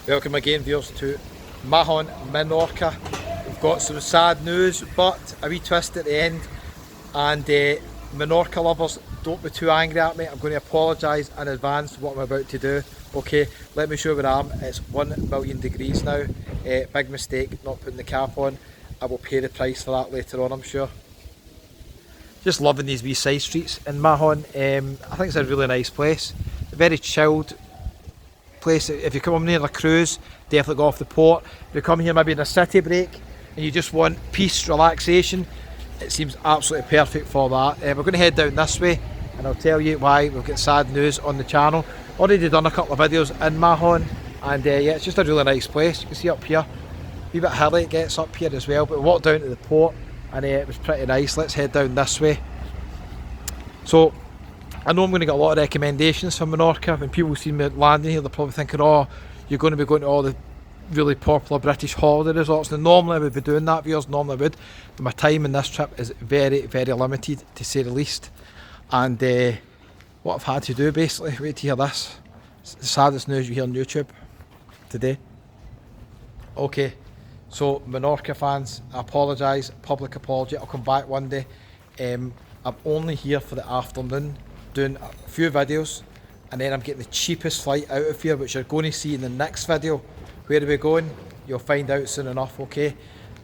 Welcome again viewers to Mahon, Menorca. We've got some sad news but a wee twist at the end, and Menorca lovers, don't be too angry at me. I'm going to apologise in advance for what I'm about to do. Okay, let me show you where I am. It's 1 million degrees now. Big mistake not putting the cap on. I will pay the price for that later on, I'm sure. Just loving these wee side streets in Mahon. I think it's a really nice place. A very chilled place. If you come near a cruise, definitely go off the port. If you come here maybe in a city break and you just want peace, relaxation, it seems absolutely perfect for that. We're going to head down this way and I'll tell you why. We've got sad news on the channel. Already done a couple of videos in Mahon, and yeah, it's just a really nice place. You can see up here, a wee bit hilly it gets up here as well, but we walked down to the port and it was pretty nice. Let's head down this way. So I know I'm going to get a lot of recommendations from Menorca. When people see me landing here, they're probably thinking, oh, you're going to be going to all the really popular British holiday resorts. Now normally I would be doing that, viewers, normally I would, but my time in this trip is very, very limited, to say the least. And what I've had to do basically, wait to hear this, it's the saddest news you hear on YouTube today. Okay, so Menorca fans, I apologise, public apology, I'll come back one day. I'm only here for the afternoon, doing a few videos, and then I'm getting the cheapest flight out of here, which you're going to see in the next video. Where are we going? You'll find out soon enough, okay?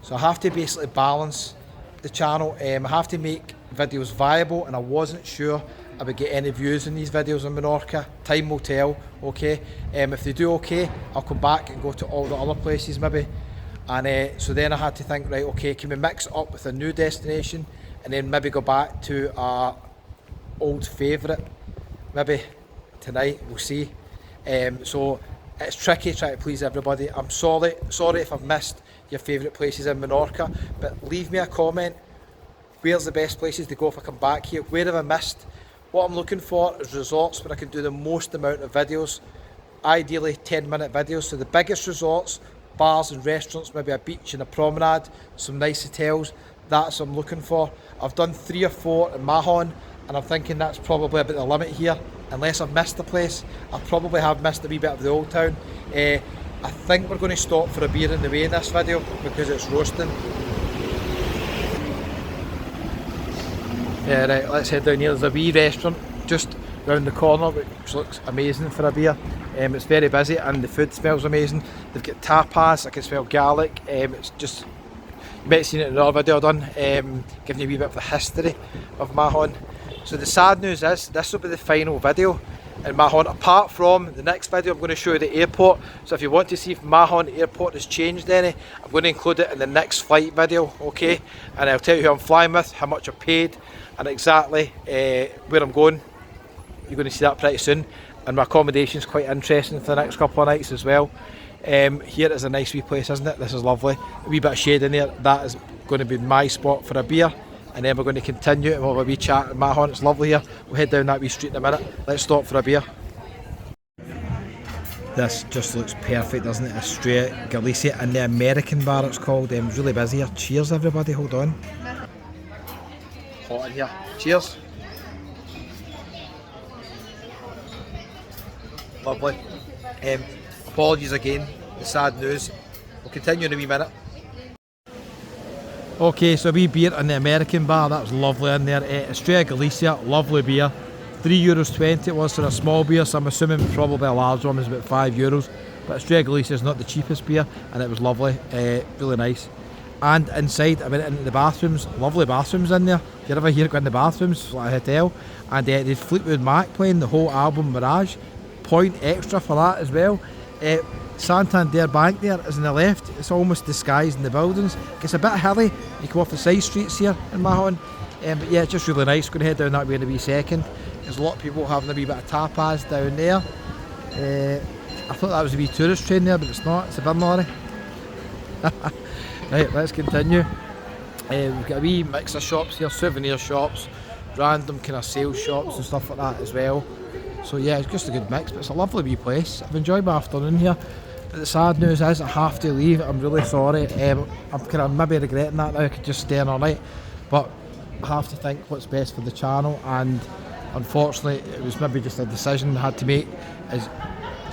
So I have to basically balance the channel. I have to make videos viable, and I wasn't sure I would get any views in these videos in Menorca. Time will tell, okay? If they do okay, I'll come back and go to all the other places maybe. And so then I had to think, right, okay, can we mix it up with a new destination and then maybe go back to our old favourite maybe tonight, we'll see. So it's tricky trying to please everybody. I'm sorry if I've missed your favourite places in Menorca, but leave me a comment. Where's the best places to go if I come back here? Where have I missed? What I'm looking for is resorts where I can do the most amount of videos, ideally 10-minute videos. So the biggest resorts, bars and restaurants, maybe a beach and a promenade, some nice hotels, that's what I'm looking for. I've done 3 or 4 in Mahon, and I'm thinking that's probably about the limit here. Unless I've missed the place, I probably have missed a wee bit of the old town. I think we're going to stop for a beer in the way in this video because it's roasting. Yeah, right, let's head down here. There's a wee restaurant just round the corner which looks amazing for a beer. It's very busy and the food smells amazing. They've got tapas, I can smell garlic. It's just, you might have seen it in another video I've done, giving you a wee bit of the history of Mahon. So the sad news is, this will be the final video in Mahon, apart from the next video I'm going to show you the airport. So if you want to see if Mahon airport has changed any, I'm going to include it in the next flight video, okay? And I'll tell you who I'm flying with, how much I paid, and exactly where I'm going. You're going to see that pretty soon. And my accommodation is quite interesting for the next couple of nights as well. Here is a nice wee place, isn't it? This is lovely. A wee bit of shade in there. That is going to be my spot for a beer. And then we're going to continue and we'll have a wee chat in Mahon. It's lovely here. We'll head down that wee street in a minute. Let's stop for a beer. This just looks perfect, doesn't it? Estrella Galicia, and the American bar it's called. It's really busy here. Cheers everybody, hold on. Hot in here. Cheers. Lovely. Apologies again, the sad news. We'll continue in a wee minute. Okay, so a wee beer in the American bar, that was lovely in there. Estrella Galicia, lovely beer. €3.20 it was for a small beer, so I'm assuming probably a large one was about €5. But Estrella Galicia is not the cheapest beer, and it was lovely, really nice. And inside, I went into the bathrooms, lovely bathrooms in there. If you're ever here, go in the bathrooms, like a hotel. And they had Fleetwood Mac playing the whole album Mirage. Point extra for that as well. Santander Bank there is on the left. It's almost disguised in the buildings. It's a bit hilly. You come off the side streets here in Mahon. But yeah, it's just really nice. Going to head down that way in a wee second. There's a lot of people having a wee bit of tapas down there. I thought that was a wee tourist train there, but it's not. It's a bin lorry. Right, let's continue. We've got a wee mix of shops here, souvenir shops, random kind of sales shops and stuff like that as well. So yeah, it's just a good mix, but it's a lovely wee place. I've enjoyed my afternoon here. But the sad news is I have to leave. I'm really sorry. I'm kind of maybe regretting that now. I could just stay in all night. But I have to think what's best for the channel, and unfortunately it was maybe just a decision I had to make, is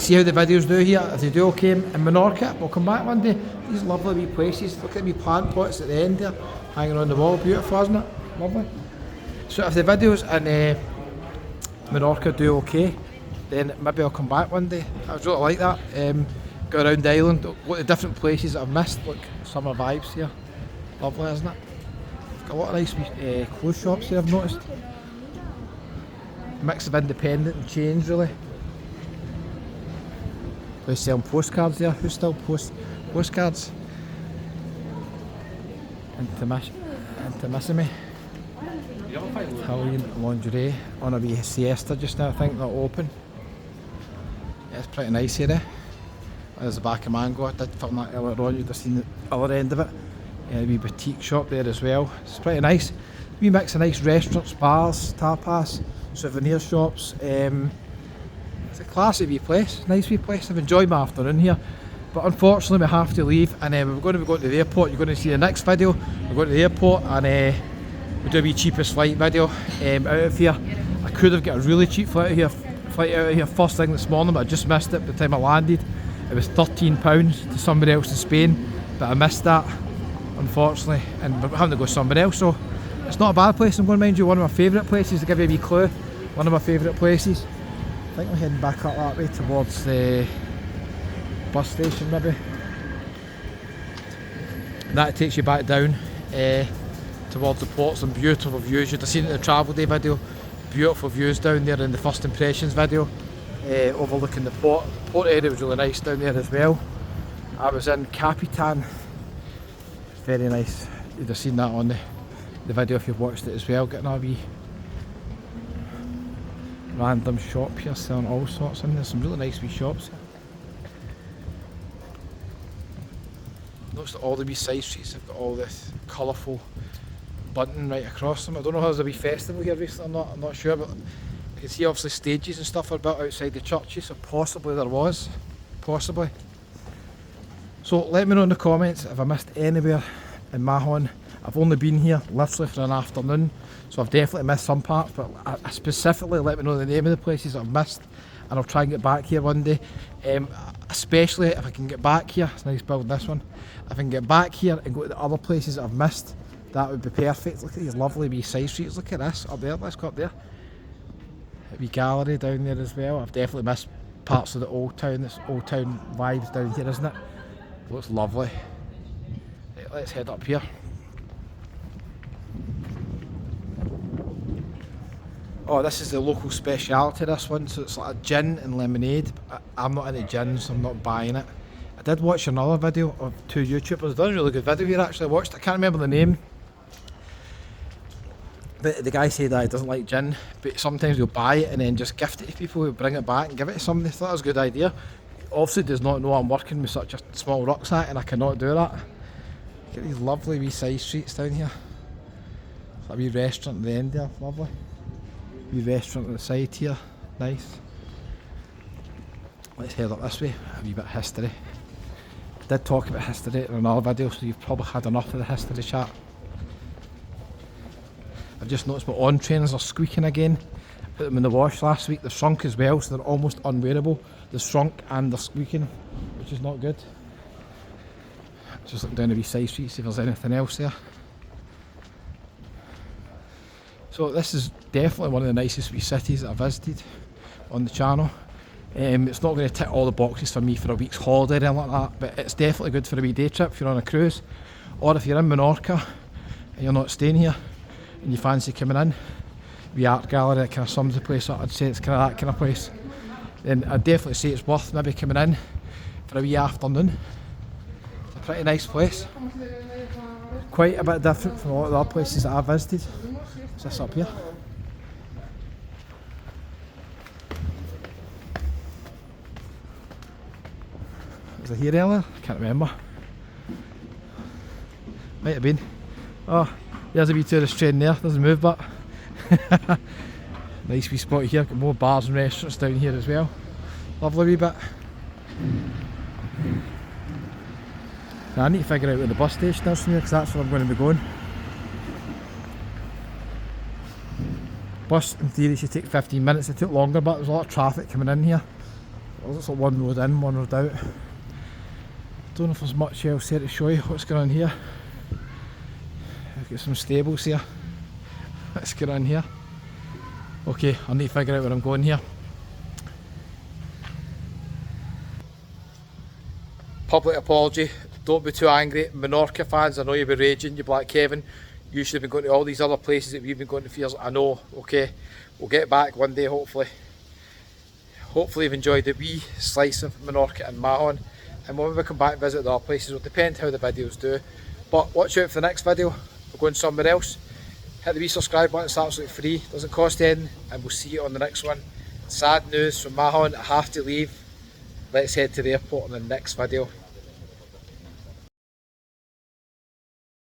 see how the videos do here. If they do okay in Menorca, we'll come back one day. These lovely wee places. Look at me plant pots at the end there, hanging on the wall. Beautiful, isn't it? Lovely. So if the videos in Menorca do okay, then maybe I'll come back one day. I would really like that. Go around the island, look at the different places that I've missed. Look, summer vibes here. Lovely, isn't it? Got a lot of nice clothes shops here, I've noticed. Mix of independent and chains, really. They're selling postcards there. Who still posts postcards? Intimissimi. Italian lingerie on a wee siesta just now. I think they're open. Yeah, it's pretty nice here. There's the back of Mango. I did film that earlier on. You'd have seen the other end of it. A wee boutique shop there as well. It's pretty nice. We mix of nice restaurants, bars, tapas, souvenir shops. It's a classy wee place, nice wee place. I've enjoyed my afternoon here, but unfortunately we have to leave, and we're going to be going to the airport. You're going to see the next video. We're going to the airport, and we do a wee cheapest flight video out of here. I could have got a really cheap flight out of here first thing this morning, but I just missed it by the time I landed. It was £13 to somebody else in Spain, but I missed that, unfortunately, and we're having to go somewhere else. So it's not a bad place. I'm going to mind you, one of my favourite places, to give you a wee clue. One of my favourite places. I think we're heading back up that way towards the bus station maybe. And that takes you back down towards the port. Some beautiful views. You'd have seen it in the travel day video. Beautiful views down there in the first impressions video. Overlooking the port. The port area was really nice down there as well. I was in Capitan. Very nice. You'd have seen that on the video if you've watched it as well. Getting a wee random shop here selling all sorts, and there's some really nice wee shops here. Notice that all the wee side streets have got all this colourful bunting right across them. I don't know if there's a wee festival here recently, I'm not sure, but you can see obviously stages and stuff are built outside the churches, so possibly there was. Possibly. So let me know in the comments if I missed anywhere in Mahon. I've only been here literally for an afternoon, so I've definitely missed some parts, but I specifically let me know the name of the places I've missed, and I'll try and get back here one day. Especially if I can get back here. It's nice building, this one. If I can get back here and go to the other places that I've missed, that would be perfect. Look at these lovely wee side streets. Look at this up there. Let's go up there. A wee gallery down there as well. I've definitely missed parts of the old town. This old town vibes down here, isn't it? It looks lovely. Right, let's head up here. Oh, this is the local speciality, this one, so it's like a gin and lemonade. I'm not into gin, so I'm not buying it. I did watch another video of two YouTubers, done a really good video here actually. I watched, I can't remember the name, but the guy said that he doesn't like gin, but sometimes he'll buy it and then just gift it to people who bring it back and give it to somebody. I thought that was a good idea. Obviously does not know I'm working with such a small rucksack and I cannot do that. Get these lovely wee side streets down here. There's a wee restaurant at the end there, lovely. Wee restaurant at the side here, nice. Let's head up this way, a wee bit of history. I did talk about history in another video, so you've probably had enough of the history chat. I've just noticed my on trainers are squeaking again. I put them in the wash last week, they're shrunk as well, so they're almost unwearable. They're shrunk and they're squeaking, which is not good. Just looking down the wee side street, see if there's anything else there. So this is definitely one of the nicest wee cities that I've visited on the channel. It's not going to tick all the boxes for me for a week's holiday or anything like that, but it's definitely good for a wee day trip if you're on a cruise, or if you're in Menorca and you're not staying here and you fancy coming in. Wee art gallery that kind of sums the place up. I'd say it's kind of that kind of place. Then I'd definitely say it's worth maybe coming in for a wee afternoon. It's a pretty nice place. Quite a bit different from a lot of the other places that I've visited. What's this up here? Was I here earlier? I can't remember. Might have been. Oh, there's a wee tourist train there, doesn't move but. Nice wee spot here, got more bars and restaurants down here as well. Lovely wee bit. Now I need to figure out where the bus station is from here, because that's where I'm going to be going. Bus in theory should take 15 minutes, it took longer, but there's a lot of traffic coming in here. looks like one road in, one road out. Don't know if there's much else here to show you. What's going on here? I've got some stables here. Let's get on here. Okay, I need to figure out where I'm going here. Public apology, don't be too angry. Menorca fans, I know you'll be raging, you Black Kevin. You should have been going to all these other places that we've been going to for years. I know, okay. We'll get back one day, hopefully. Hopefully you've enjoyed the wee slice of Menorca and Mahon. And when we come back and visit the other places, it'll depend how the videos do. But watch out for the next video. We're going somewhere else. Hit the wee subscribe button, it's absolutely free. Doesn't cost anything. And we'll see you on the next one. Sad news from Mahon, I have to leave. Let's head to the airport in the next video.